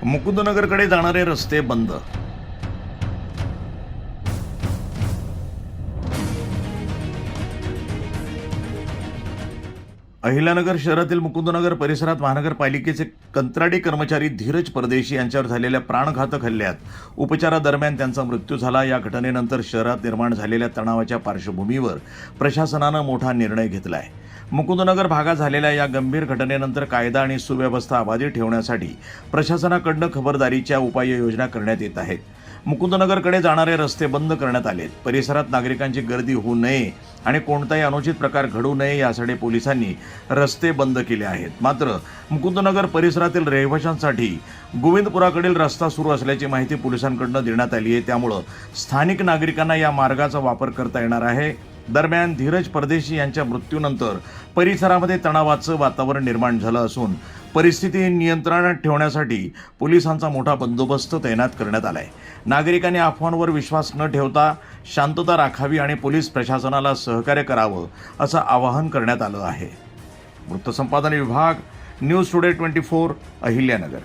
मुकुंदनगरकडे जाणारे रस्ते बंद. अहिल्यानगर शहरातील मुकुंदनगर परिसरात महानगरपालिकेचे कंत्राटी कर्मचारी धीरज परदेशी यांच्यावर झालेल्या प्राणघातक हल्ल्यात उपचारादरम्यान त्यांचा मृत्यू झाला. या घटनेनंतर शहरात निर्माण झालेल्या तणावाच्या पार्श्वभूमीवर प्रशासनानं मोठा निर्णय घेतला आहे. मुकुंदनगर भागात झालेल्या या गंभीर घटनेनंतर कायदा आणि सुव्यवस्था अबाधित ठेवण्यासाठी प्रशासनाकडून खबरदारीच्या उपाययोजना करण्यात येत आहेत. मुकुंदनगरकडे जाणारे रस्ते बंद करण्यात आलेत. परिसरात नागरिकांची गर्दी होऊ नये आणि कोणताही अनुचित प्रकार घडू नये यासाठी पोलिसांनी रस्ते बंद केले आहेत. मात्र मुकुंदनगर परिसरातील रहिवाशांसाठी गोविंदपुराकडील रस्ता सुरू असल्याची माहिती पोलिसांकडून देण्यात आली आहे. त्यामुळे स्थानिक नागरिकांना या मार्गाचा वापर करता येणार आहे. दरम्यान धीरज परदेशी यांच्या मृत्यूनंतर परिसरामध्ये तणावाचं वातावरण निर्माण झालं असून परिस्थिती नियंत्रणात ठेवण्यासाठी पोलिसांचा मोठा बंदोबस्त तैनात करण्यात आलाय. नागरिकांनी अफवांवर विश्वास न ठेवता शांतता राखावी आणि पोलीस प्रशासनाला सहकार्य करावं असं आवाहन करण्यात आलं आहे. वृत्तसंपादन विभाग, न्यूज टुडे 24, अहिल्यानगर.